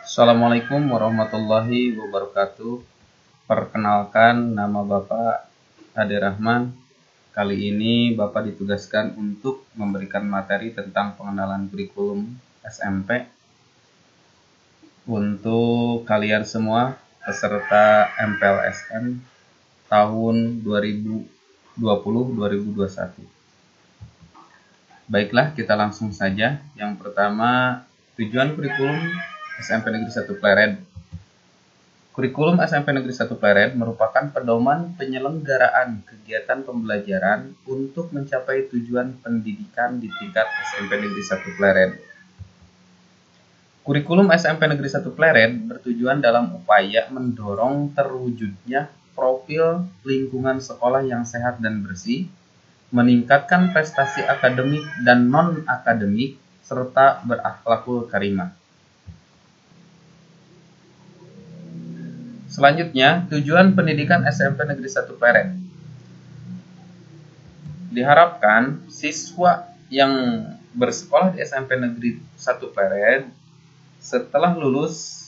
Assalamualaikum warahmatullahi wabarakatuh. Perkenalkan, nama Bapak Ade Rahman. Kali ini Bapak ditugaskan untuk memberikan materi tentang pengenalan kurikulum SMP untuk kalian semua peserta MPLSN tahun 2020-2021. Baiklah, kita langsung saja. Yang pertama, tujuan kurikulum SMP Negeri 1 Pleret. Kurikulum SMP Negeri 1 Pleret merupakan pedoman penyelenggaraan kegiatan pembelajaran untuk mencapai tujuan pendidikan di tingkat SMP Negeri 1 Pleret. Kurikulum SMP Negeri 1 Pleret bertujuan dalam upaya mendorong terwujudnya profil lingkungan sekolah yang sehat dan bersih, meningkatkan prestasi akademik dan non-akademik, serta berakhlakul karimah. Selanjutnya, tujuan pendidikan SMP Negeri 1 Pleret. Diharapkan siswa yang bersekolah di SMP Negeri 1 Pleret setelah lulus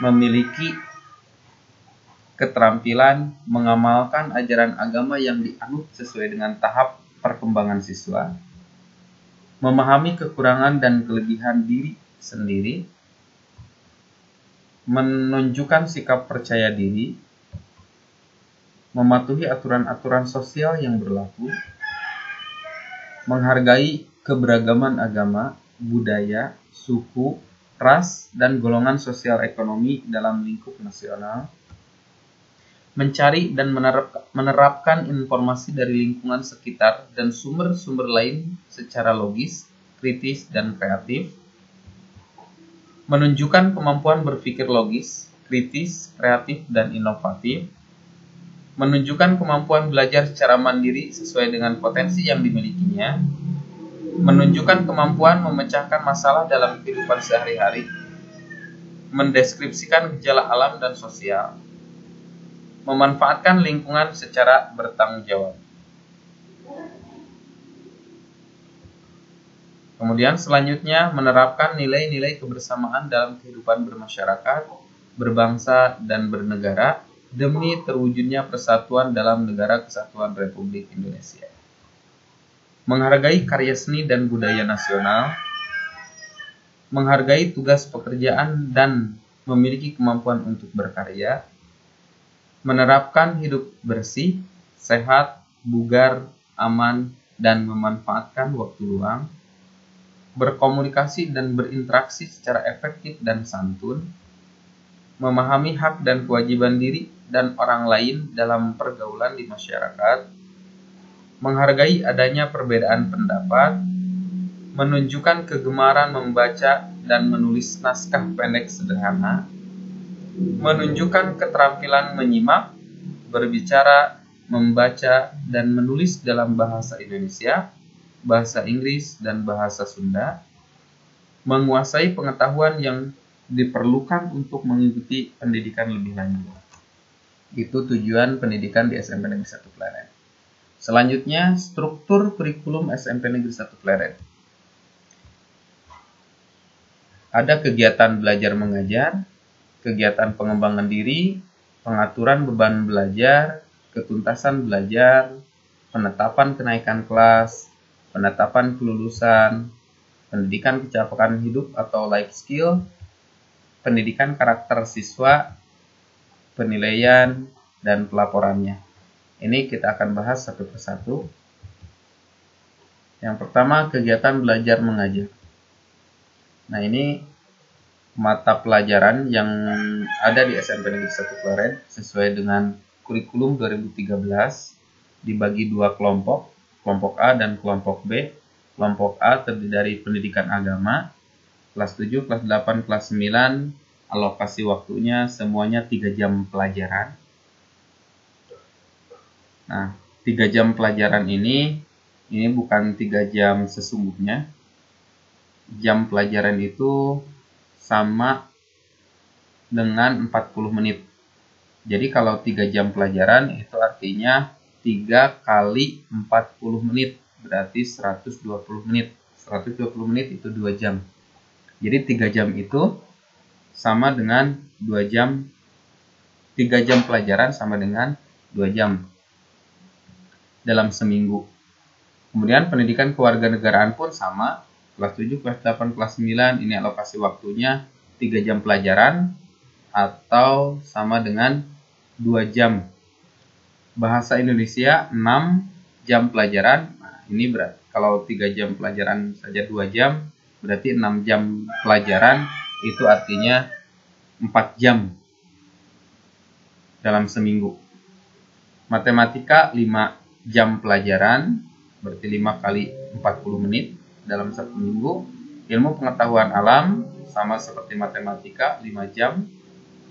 memiliki keterampilan mengamalkan ajaran agama yang dianut sesuai dengan tahap perkembangan siswa, memahami kekurangan dan kelebihan diri sendiri, menunjukkan sikap percaya diri, mematuhi aturan-aturan sosial yang berlaku, menghargai keberagaman agama, budaya, suku, ras, dan golongan sosial ekonomi dalam lingkup nasional, mencari dan menerapkan informasi dari lingkungan sekitar dan sumber-sumber lain secara logis, kritis, dan kreatif, menunjukkan kemampuan berpikir logis, kritis, kreatif, dan inovatif, menunjukkan kemampuan belajar secara mandiri sesuai dengan potensi yang dimilikinya, menunjukkan kemampuan memecahkan masalah dalam kehidupan sehari-hari, mendeskripsikan gejala alam dan sosial, memanfaatkan lingkungan secara bertanggung jawab. Kemudian selanjutnya menerapkan nilai-nilai kebersamaan dalam kehidupan bermasyarakat, berbangsa, dan bernegara demi terwujudnya persatuan dalam Negara Kesatuan Republik Indonesia. Menghargai karya seni dan budaya nasional, menghargai tugas pekerjaan dan memiliki kemampuan untuk berkarya, menerapkan hidup bersih, sehat, bugar, aman, dan memanfaatkan waktu luang, berkomunikasi dan berinteraksi secara efektif dan santun, memahami hak dan kewajiban diri dan orang lain dalam pergaulan di masyarakat, menghargai adanya perbedaan pendapat, menunjukkan kegemaran membaca dan menulis naskah pendek sederhana, menunjukkan keterampilan menyimak, berbicara, membaca, dan menulis dalam bahasa Indonesia, bahasa Inggris, dan bahasa Sunda, menguasai pengetahuan yang diperlukan untuk mengikuti pendidikan lebih lanjut. Itu tujuan pendidikan di SMP Negeri 1 Pleret. Selanjutnya, struktur kurikulum SMP Negeri 1 Pleret. Ada kegiatan belajar mengajar, kegiatan pengembangan diri, pengaturan beban belajar, ketuntasan belajar, penetapan kenaikan kelas, penetapan kelulusan, pendidikan kecapaian hidup atau life skill, pendidikan karakter siswa, penilaian, dan pelaporannya. Ini kita akan bahas satu persatu. Yang pertama, kegiatan belajar mengajar. Nah, ini mata pelajaran yang ada di SMP Negeri 1 Pleret sesuai dengan kurikulum 2013 dibagi dua kelompok, kelompok A dan kelompok B. Kelompok A terdiri dari pendidikan agama, kelas 7, kelas 8, kelas 9, alokasi waktunya semuanya 3 jam pelajaran. Nah, 3 jam pelajaran ini bukan 3 jam sesungguhnya. Jam pelajaran itu sama dengan 40 menit. Jadi kalau 3 jam pelajaran itu artinya 3 kali 40 menit, berarti 120 menit. 120 menit itu 2 jam. Jadi 3 jam itu sama dengan 2 jam, 3 jam pelajaran sama dengan 2 jam dalam seminggu. Kemudian pendidikan kewarganegaraan pun sama, kelas 7, kelas 8, kelas 9, ini alokasi waktunya 3 jam pelajaran atau sama dengan 2 jam. Bahasa Indonesia 6 jam pelajaran. Nah, ini berat. Kalau 3 jam pelajaran saja 2 jam, berarti 6 jam pelajaran, itu artinya 4 jam dalam seminggu. Matematika 5 jam pelajaran, berarti 5 kali 40 menit dalam satu minggu. Ilmu pengetahuan alam sama seperti matematika 5 jam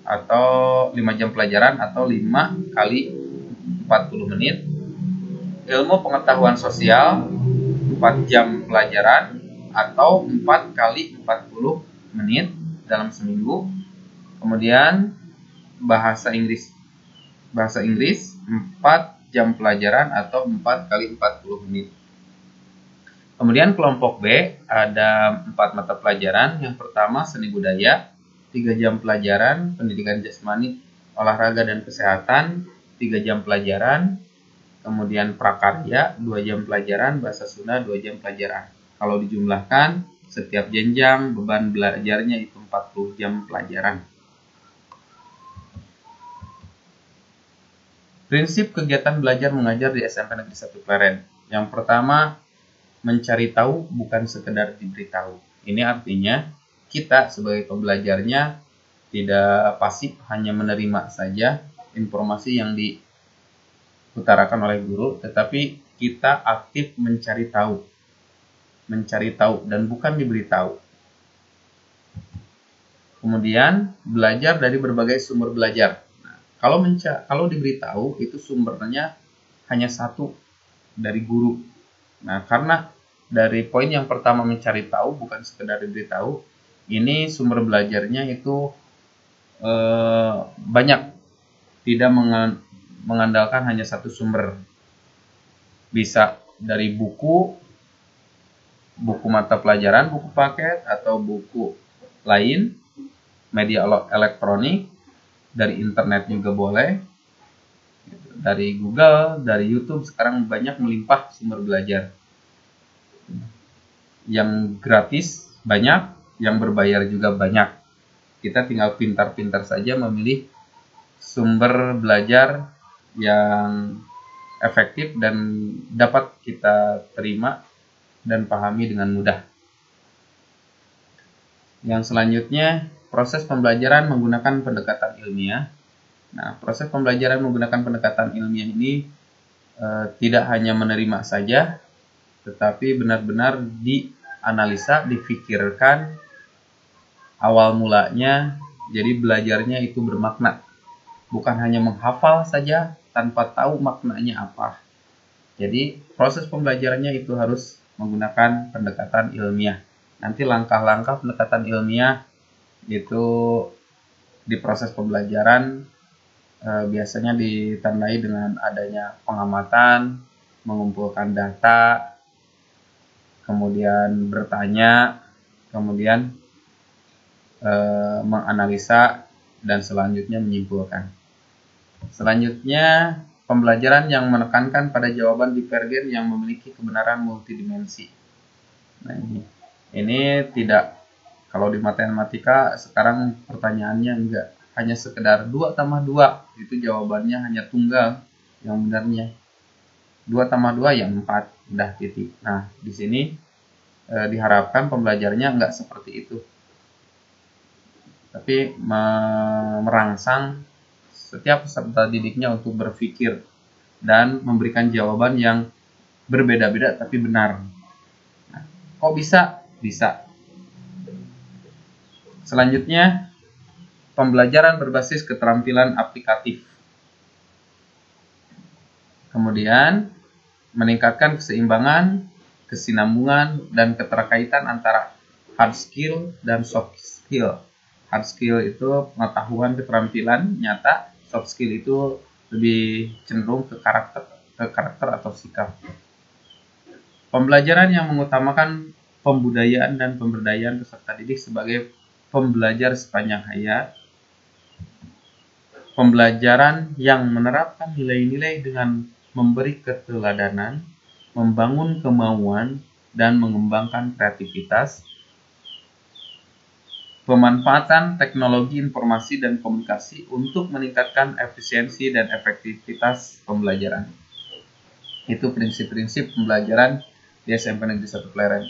atau 5 jam pelajaran atau 5 kali 40 menit. Ilmu pengetahuan sosial 4 jam pelajaran atau 4 kali 40 menit dalam seminggu. Kemudian bahasa Inggris 4 jam pelajaran atau 4 kali 40 menit. Kemudian kelompok B ada 4 mata pelajaran. Yang pertama seni budaya 3 jam pelajaran, pendidikan jasmani, olahraga dan kesehatan 3 jam pelajaran. Kemudian prakarya 2 jam pelajaran, bahasa Sunda 2 jam pelajaran. Kalau dijumlahkan setiap jenjang beban belajarnya itu 40 jam pelajaran. Prinsip kegiatan belajar mengajar di SMP Negeri 1 Pleren. Yang pertama, mencari tahu bukan sekedar diberitahu. Ini artinya kita sebagai pembelajarnya tidak pasif hanya menerima saja informasi yang diutarakan oleh guru, tetapi kita aktif mencari tahu dan bukan diberitahu. Kemudian belajar dari berbagai sumber belajar. Kalau diberitahu itu sumbernya hanya satu, dari guru. Nah, karena dari poin yang pertama mencari tahu bukan sekedar diberitahu, ini sumber belajarnya itu banyak, tidak mengandalkan hanya satu sumber. Bisa dari buku mata pelajaran, buku paket atau buku lain, media elektronik, dari internet juga boleh, dari Google, dari YouTube. Sekarang banyak melimpah sumber belajar. Yang gratis banyak, yang berbayar juga banyak. Kita tinggal pintar-pintar saja memilih sumber belajar yang efektif dan dapat kita terima dan pahami dengan mudah. Yang selanjutnya, proses pembelajaran menggunakan pendekatan ilmiah. Nah, proses pembelajaran menggunakan pendekatan ilmiah ini tidak hanya menerima saja, tetapi benar-benar dianalisa, difikirkan awal mulanya, jadi belajarnya itu bermakna. Bukan hanya menghafal saja tanpa tahu maknanya apa. Jadi proses pembelajarannya itu harus menggunakan pendekatan ilmiah. Nanti langkah-langkah pendekatan ilmiah itu di proses pembelajaran biasanya ditandai dengan adanya pengamatan, mengumpulkan data, kemudian bertanya, kemudian menganalisa, dan selanjutnya menyimpulkan. Selanjutnya, pembelajaran yang menekankan pada jawaban divergen yang memiliki kebenaran multidimensi. Nah, ini tidak, kalau di matematika sekarang pertanyaannya enggak hanya sekedar 2 tambah 2, itu jawabannya hanya tunggal yang benarnya. 2 tambah 2 ya 4, udah titik. Nah, di sini diharapkan pembelajarnya enggak seperti itu, tapi merangsang setiap peserta didiknya untuk berpikir dan memberikan jawaban yang berbeda-beda tapi benar. Nah, kok bisa? Bisa. Selanjutnya, pembelajaran berbasis keterampilan aplikatif. Kemudian, meningkatkan keseimbangan, kesinambungan, dan keterkaitan antara hard skill dan soft skill. Hard skill itu pengetahuan, keterampilan nyata. Soft skill itu lebih cenderung ke karakter atau sikap. Pembelajaran yang mengutamakan pembudayaan dan pemberdayaan peserta didik sebagai pembelajar sepanjang hayat, pembelajaran yang menerapkan nilai-nilai dengan memberi keteladanan, membangun kemauan, dan mengembangkan kreativitas, pemanfaatan teknologi informasi dan komunikasi untuk meningkatkan efisiensi dan efektivitas pembelajaran. Itu prinsip-prinsip pembelajaran di SMP Negeri 1 Pleren.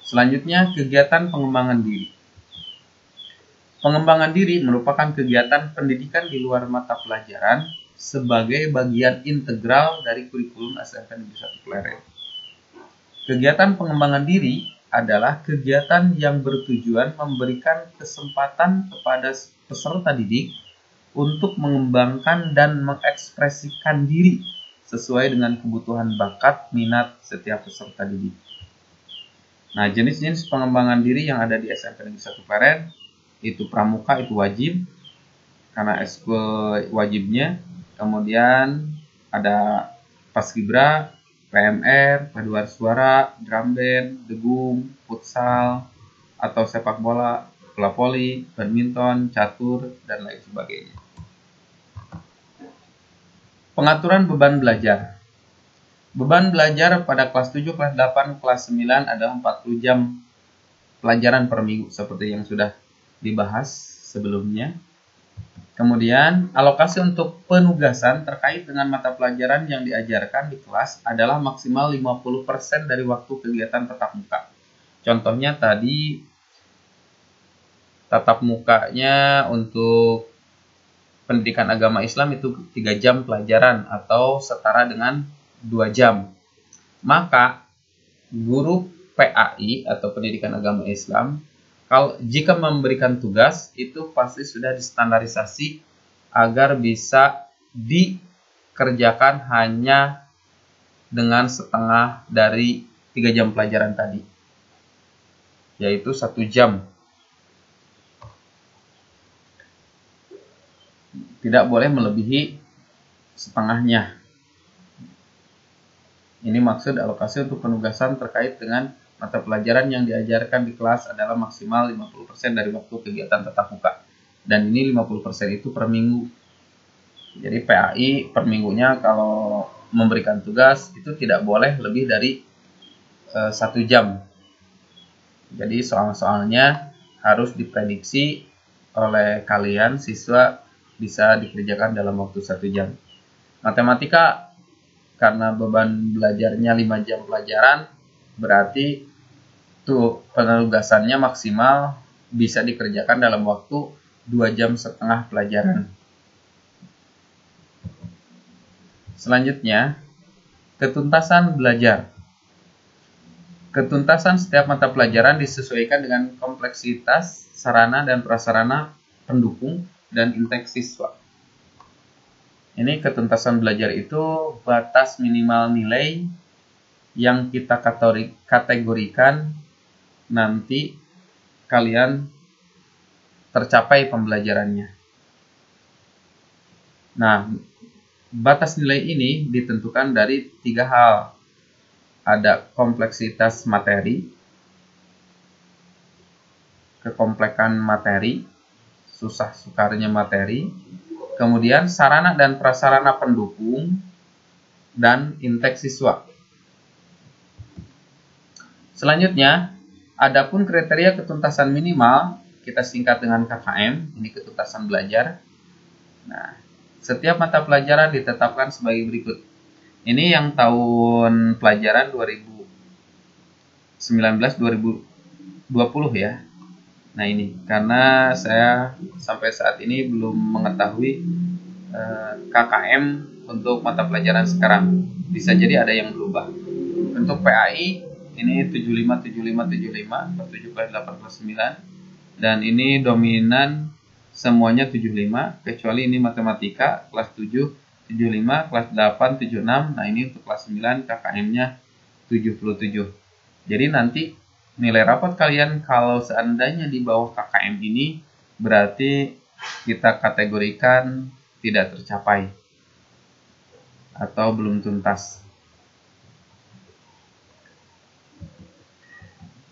Selanjutnya, kegiatan pengembangan diri. Pengembangan diri merupakan kegiatan pendidikan di luar mata pelajaran sebagai bagian integral dari kurikulum SMP Negeri 1 Pleren. Kegiatan pengembangan diri adalah kegiatan yang bertujuan memberikan kesempatan kepada peserta didik untuk mengembangkan dan mengekspresikan diri sesuai dengan kebutuhan bakat minat setiap peserta didik. Nah, jenis-jenis pengembangan diri yang ada di SMP Negeri 1 Pleren itu pramuka, itu wajib karena eskul wajibnya. Kemudian ada paskibra, PMR, paduan suara, drum band, degung, futsal atau sepak bola, bola voli, badminton, catur, dan lain sebagainya. Pengaturan beban belajar. Beban belajar pada kelas 7, kelas 8, kelas 9 adalah 40 jam pelajaran per minggu seperti yang sudah dibahas sebelumnya. Kemudian, alokasi untuk penugasan terkait dengan mata pelajaran yang diajarkan di kelas adalah maksimal 50% dari waktu kegiatan tatap muka. Contohnya tadi, tatap mukanya untuk pendidikan agama Islam itu 3 jam pelajaran atau setara dengan 2 jam. Maka, guru PAI atau pendidikan agama Islam jika memberikan tugas itu pasti sudah distandarisasi agar bisa dikerjakan hanya dengan setengah dari 3 jam pelajaran tadi, yaitu 1 jam. Tidak boleh melebihi setengahnya. Ini maksud alokasi untuk penugasan terkait dengan mata pelajaran yang diajarkan di kelas adalah maksimal 50% dari waktu kegiatan tatap muka. Dan ini 50% itu per minggu. Jadi PAI per minggunya kalau memberikan tugas itu tidak boleh lebih dari 1 jam. Jadi soal-soalnya harus diprediksi oleh kalian siswa bisa dikerjakan dalam waktu 1 jam. Matematika karena beban belajarnya 5 jam pelajaran, berarti tuh penugasannya maksimal bisa dikerjakan dalam waktu 2,5 jam pelajaran. Selanjutnya, ketuntasan belajar. Ketuntasan setiap mata pelajaran disesuaikan dengan kompleksitas sarana dan prasarana pendukung dan intens siswa. Ini ketuntasan belajar itu batas minimal nilai yang kita kategorikan nanti kalian tercapai pembelajarannya. Nah, batas nilai ini ditentukan dari 3 hal. Ada kompleksitas materi, kekomplekan materi, susah-sukarnya materi, kemudian sarana dan prasarana pendukung, dan intens siswa. Selanjutnya, adapun kriteria ketuntasan minimal, kita singkat dengan KKM, ini ketuntasan belajar. Nah, setiap mata pelajaran ditetapkan sebagai berikut. Ini yang tahun pelajaran 2019-2020 ya. Nah ini, karena saya sampai saat ini belum mengetahui KKM untuk mata pelajaran sekarang. Bisa jadi ada yang berubah. Untuk PAI, ini 75, 75, 75, kelas 7, kelas 8, kelas 9. Dan ini dominan semuanya 75, kecuali ini matematika, kelas 7, 75, kelas 8, 76. Nah ini untuk kelas 9, KKM-nya 77. Jadi nanti nilai rapot kalian kalau seandainya di bawah KKM ini, berarti kita kategorikan tidak tercapai atau belum tuntas.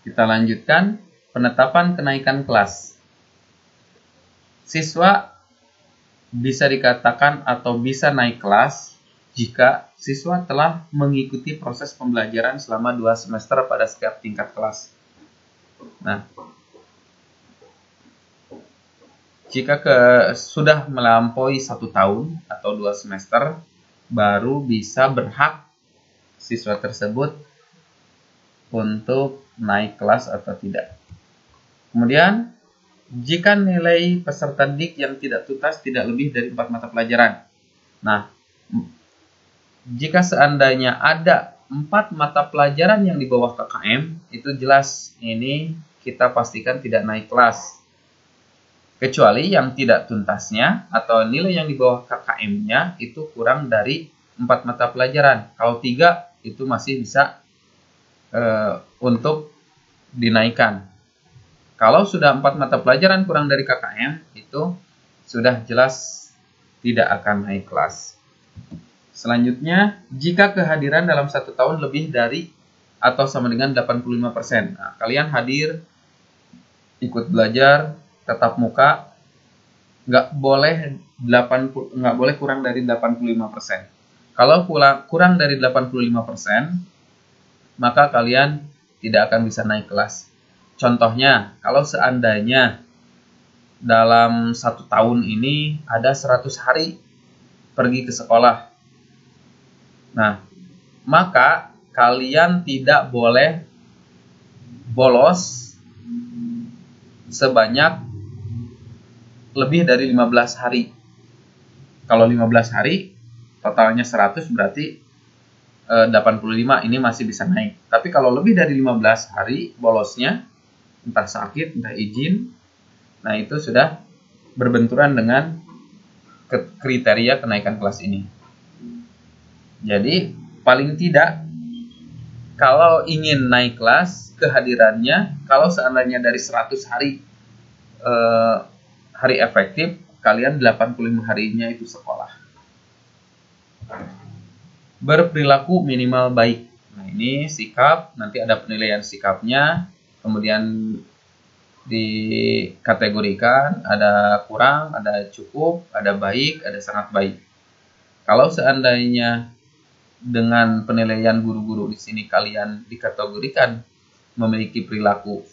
Kita lanjutkan penetapan kenaikan kelas. Siswa bisa dikatakan atau bisa naik kelas jika siswa telah mengikuti proses pembelajaran selama 2 semester pada setiap tingkat kelas. Nah, jika sudah melampaui 1 tahun atau 2 semester, baru bisa berhak siswa tersebut untuk naik kelas atau tidak. Kemudian, jika nilai peserta didik yang tidak tuntas tidak lebih dari 4 mata pelajaran. Nah, jika seandainya ada 4 mata pelajaran yang di bawah KKM, itu jelas ini kita pastikan tidak naik kelas. Kecuali yang tidak tuntasnya atau nilai yang di bawah KKM-nya itu kurang dari 4 mata pelajaran. Kalau 3 itu masih bisa untuk dinaikkan. Kalau sudah 4 mata pelajaran kurang dari KKM, itu sudah jelas tidak akan naik kelas. Selanjutnya, jika kehadiran dalam 1 tahun lebih dari atau sama dengan 85%. Nah, kalian hadir, ikut belajar, tatap muka, nggak boleh kurang dari 85%. Kalau kurang dari 85%, maka kalian tidak akan bisa naik kelas. Contohnya, kalau seandainya dalam 1 tahun ini ada 100 hari pergi ke sekolah. Nah, maka kalian tidak boleh bolos sebanyak lebih dari 15 hari. Kalau 15 hari, totalnya 100 berarti 85 ini masih bisa naik. Tapi kalau lebih dari 15 hari bolosnya, entah sakit, entah izin, nah itu sudah berbenturan dengan kriteria kenaikan kelas ini. Jadi paling tidak kalau ingin naik kelas, kehadirannya kalau seandainya dari 100 hari hari efektif, kalian 85 harinya itu sekolah. Berperilaku minimal baik. Nah, ini sikap, nanti ada penilaian sikapnya, kemudian dikategorikan, ada kurang, ada cukup, ada baik, ada sangat baik. Kalau seandainya dengan penilaian guru-guru di sini kalian dikategorikan memiliki perilaku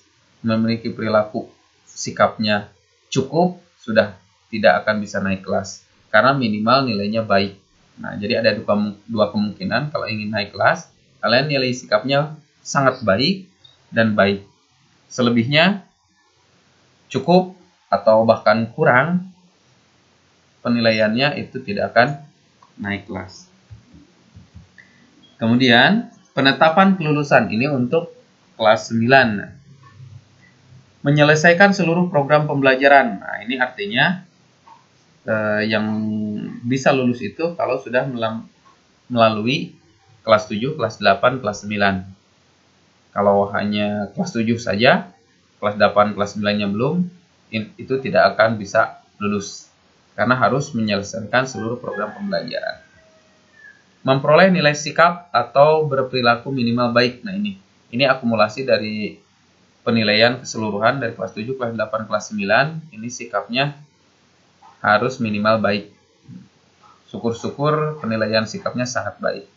sikapnya cukup, sudah tidak akan bisa naik kelas karena minimal nilainya baik. Nah, jadi ada dua kemungkinan kalau ingin naik kelas, kalian nilai sikapnya sangat baik dan baik. Selebihnya cukup atau bahkan kurang, penilaiannya itu tidak akan naik kelas. Kemudian, penetapan kelulusan ini untuk kelas 9. Menyelesaikan seluruh program pembelajaran. Nah, ini artinya yang bisa lulus itu kalau sudah melalui kelas 7, kelas 8, kelas 9. Kalau hanya kelas 7 saja, kelas 8, kelas 9-nya belum, itu tidak akan bisa lulus. Karena harus menyelesaikan seluruh program pembelajaran. Memperoleh nilai sikap atau berperilaku minimal baik. Nah, ini akumulasi dari penilaian keseluruhan dari kelas 7, kelas 8, kelas 9. Ini sikapnya harus minimal baik. Syukur-syukur penilaian sikapnya sangat baik.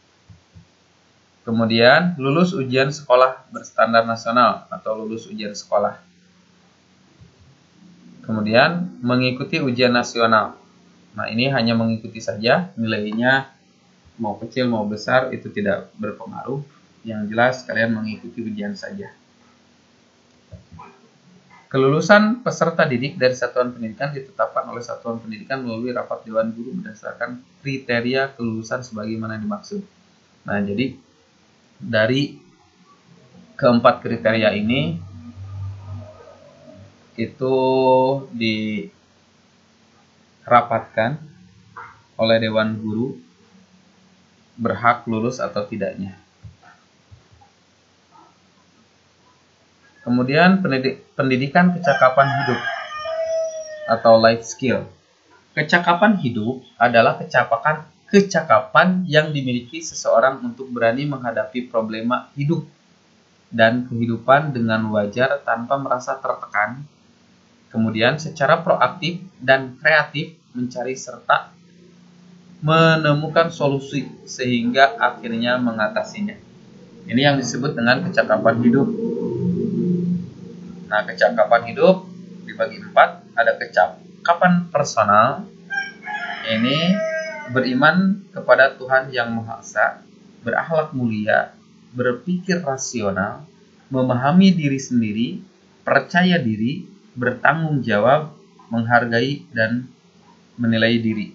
Kemudian lulus ujian sekolah berstandar nasional atau lulus ujian sekolah. Kemudian mengikuti ujian nasional. Nah, ini hanya mengikuti saja, nilainya mau kecil mau besar itu tidak berpengaruh. Yang jelas kalian mengikuti ujian saja. Kelulusan peserta didik dari satuan pendidikan ditetapkan oleh satuan pendidikan melalui rapat dewan guru berdasarkan kriteria kelulusan sebagaimana dimaksud. Nah, jadi dari keempat kriteria ini itu dirapatkan oleh dewan guru berhak lulus atau tidaknya. Kemudian pendidikan kecakapan hidup atau life skill. Kecakapan hidup adalah kecakapan yang dimiliki seseorang untuk berani menghadapi problema hidup dan kehidupan dengan wajar tanpa merasa tertekan Kemudian secara proaktif dan kreatif mencari serta menemukan solusi sehingga akhirnya mengatasinya. Ini yang disebut dengan kecakapan hidup. Nah, kecakapan hidup dibagi 4. Ada kecakapan personal. Ini beriman kepada Tuhan Yang Maha Esa, berakhlak mulia, berpikir rasional, memahami diri sendiri, percaya diri, bertanggung jawab, menghargai, dan menilai diri.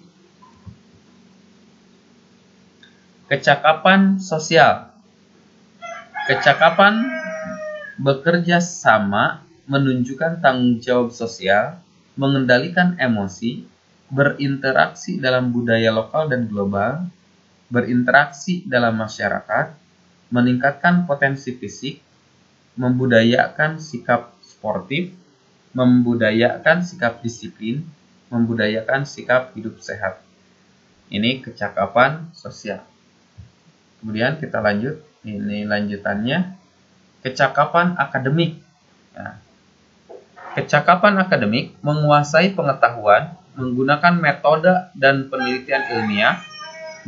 Kecakapan sosial. Kecakapan bekerja sama, menunjukkan tanggung jawab sosial, mengendalikan emosi, berinteraksi dalam budaya lokal dan global, berinteraksi dalam masyarakat, meningkatkan potensi fisik, membudayakan sikap sportif, membudayakan sikap disiplin, membudayakan sikap hidup sehat. Ini kecakapan sosial. Kemudian kita lanjut, ini lanjutannya, kecakapan akademik. Nah, kecakapan akademik menguasai pengetahuan, menggunakan metode dan penelitian ilmiah,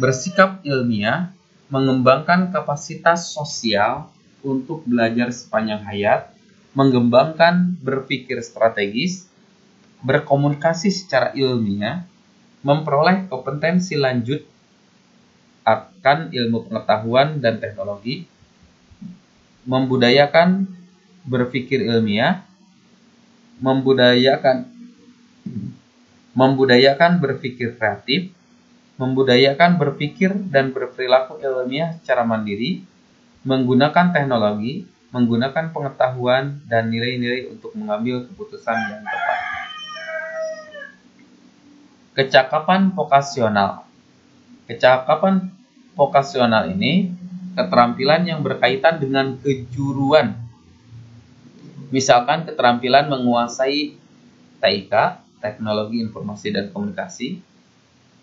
bersikap ilmiah, mengembangkan kapasitas sosial untuk belajar sepanjang hayat, mengembangkan berpikir strategis, berkomunikasi secara ilmiah, memperoleh kompetensi lanjut akan ilmu pengetahuan dan teknologi, membudayakan berpikir ilmiah, membudayakan berpikir kreatif, membudayakan berpikir dan berperilaku ilmiah secara mandiri, menggunakan teknologi, menggunakan pengetahuan dan nilai-nilai untuk mengambil keputusan yang tepat. Kecakapan vokasional. Kecakapan vokasional ini keterampilan yang berkaitan dengan kejuruan. Misalkan keterampilan menguasai TIK, teknologi informasi dan komunikasi,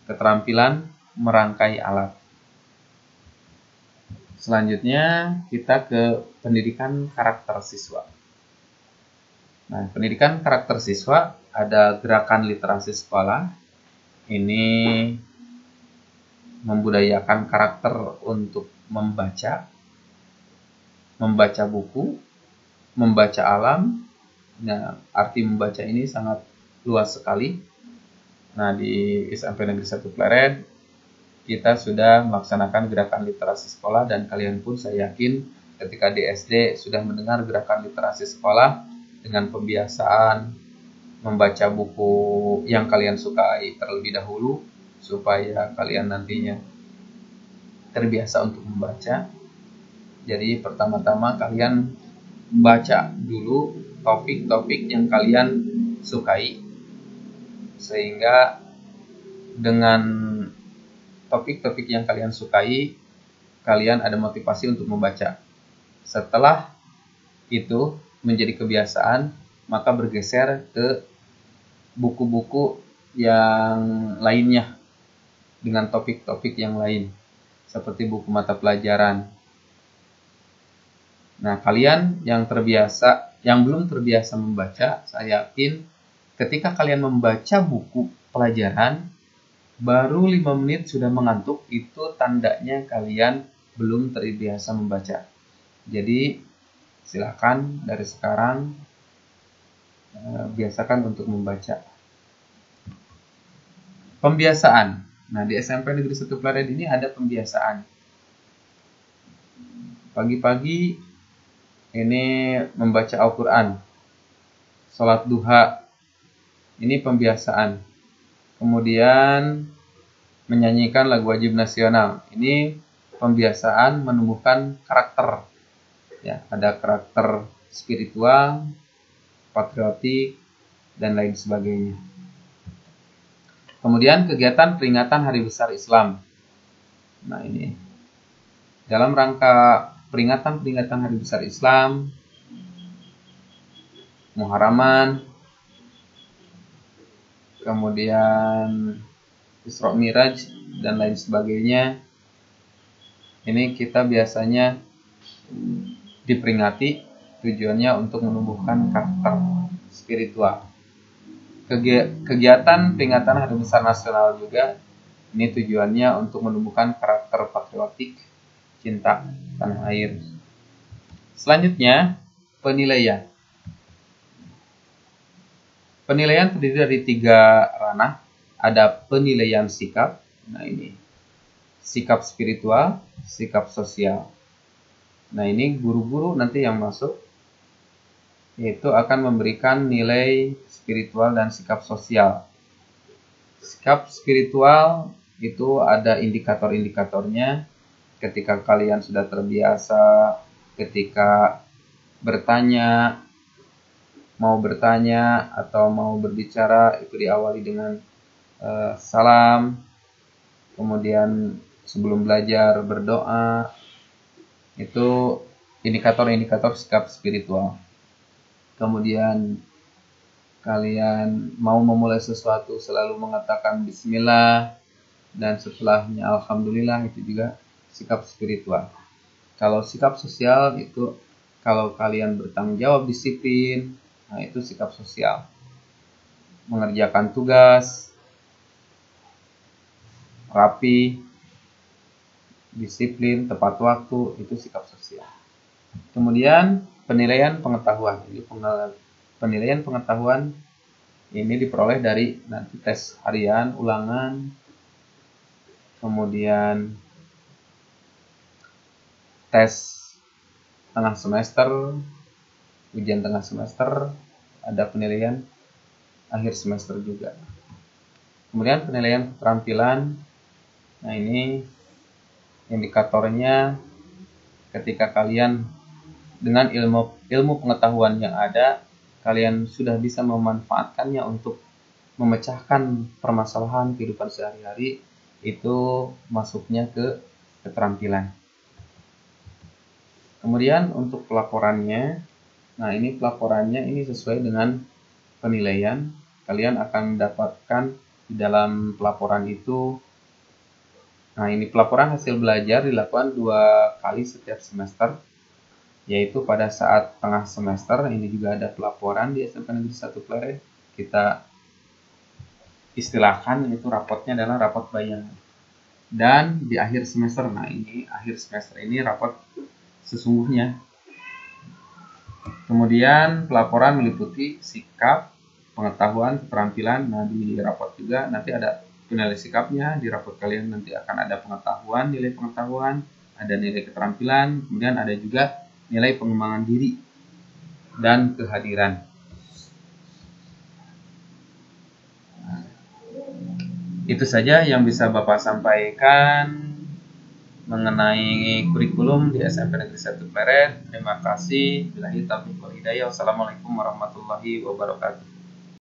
keterampilan merangkai alat. Selanjutnya kita ke pendidikan karakter siswa. Nah, pendidikan karakter siswa ada gerakan literasi sekolah. Ini membudayakan karakter untuk membaca buku, membaca alam. Nah, arti membaca ini sangat luas sekali. Nah, di SMP Negeri 1 Pleret kita sudah melaksanakan gerakan literasi sekolah, dan kalian pun saya yakin ketika di SD sudah mendengar gerakan literasi sekolah dengan pembiasaan membaca buku yang kalian sukai terlebih dahulu supaya kalian nantinya terbiasa untuk membaca. Jadi pertama-tama kalian baca dulu topik-topik yang kalian sukai, sehingga dengan topik-topik yang kalian sukai, kalian ada motivasi untuk membaca. Setelah itu menjadi kebiasaan, maka bergeser ke buku-buku yang lainnya dengan topik-topik yang lain, seperti buku mata pelajaran. Nah, kalian yang belum terbiasa membaca, saya yakin ketika kalian membaca buku pelajaran, baru 5 menit sudah mengantuk, itu tandanya kalian belum terbiasa membaca. Jadi silakan dari sekarang biasakan untuk membaca. Pembiasaan. Nah, di SMP Negeri 1 Pleret ini ada pembiasaan. Pagi-pagi ini membaca Al-Quran, sholat duha, ini pembiasaan. Kemudian menyanyikan lagu wajib nasional. Ini pembiasaan menumbuhkan karakter. Ya, ada karakter spiritual, patriotik, dan lain sebagainya. Kemudian kegiatan peringatan Hari Besar Islam. Nah, ini dalam rangka peringatan Hari Besar Islam, Muharraman, kemudian Isra Miraj dan lain sebagainya. Ini kita biasanya diperingati, tujuannya untuk menumbuhkan karakter spiritual. Kegiatan peringatan Hari Besar Nasional juga ini tujuannya untuk menumbuhkan karakter patriotik, cinta tanah air. Selanjutnya, penilaian. Penilaian terdiri dari 3 ranah. Ada penilaian sikap, nah ini sikap spiritual, sikap sosial. Nah ini guru-guru nanti yang masuk yaitu akan memberikan nilai spiritual dan sikap sosial. Sikap spiritual itu ada indikator-indikatornya. Ketika kalian sudah terbiasa, ketika mau bertanya atau mau berbicara itu diawali dengan salam, kemudian sebelum belajar berdoa. Itu indikator-indikator sikap spiritual. Kemudian kalian mau memulai sesuatu selalu mengatakan bismillah, dan setelahnya alhamdulillah, itu juga sikap spiritual. Kalau sikap sosial itu kalau kalian bertanggung jawab, disiplin, nah itu sikap sosial. Mengerjakan tugas rapi, disiplin, tepat waktu, itu sikap sosial. Kemudian penilaian pengetahuan. Penilaian pengetahuan ini diperoleh dari nanti tes harian, ulangan, kemudian tes tengah semester, ujian tengah semester, ada penilaian akhir semester juga. Kemudian penilaian keterampilan. Nah ini indikatornya ketika kalian dengan ilmu pengetahuan yang ada, kalian sudah bisa memanfaatkannya untuk memecahkan permasalahan kehidupan sehari-hari, itu masuknya ke keterampilan. Kemudian untuk pelaporannya, nah ini pelaporannya ini sesuai dengan penilaian. Kalian akan dapatkan di dalam pelaporan itu. Nah ini pelaporan hasil belajar dilakukan 2 kali setiap semester, yaitu pada saat tengah semester. Ini juga ada pelaporan di SMP Negeri 1 Pleret. Kita istilahkan itu rapotnya adalah rapot bayangan. Dan di akhir semester, nah ini akhir semester ini rapot sesungguhnya. Kemudian pelaporan meliputi sikap, pengetahuan, keterampilan. Nah di rapot juga nanti ada penilaian sikapnya. Di rapot kalian nanti akan ada pengetahuan, nilai pengetahuan, ada nilai keterampilan, kemudian ada juga nilai pengembangan diri dan kehadiran. Nah, itu saja yang bisa Bapak sampaikan mengenai kurikulum di SMP Negeri 1 Pleret. Terima kasih. Billahi taufiq wal hidayah. Wassalamualaikum warahmatullahi wabarakatuh.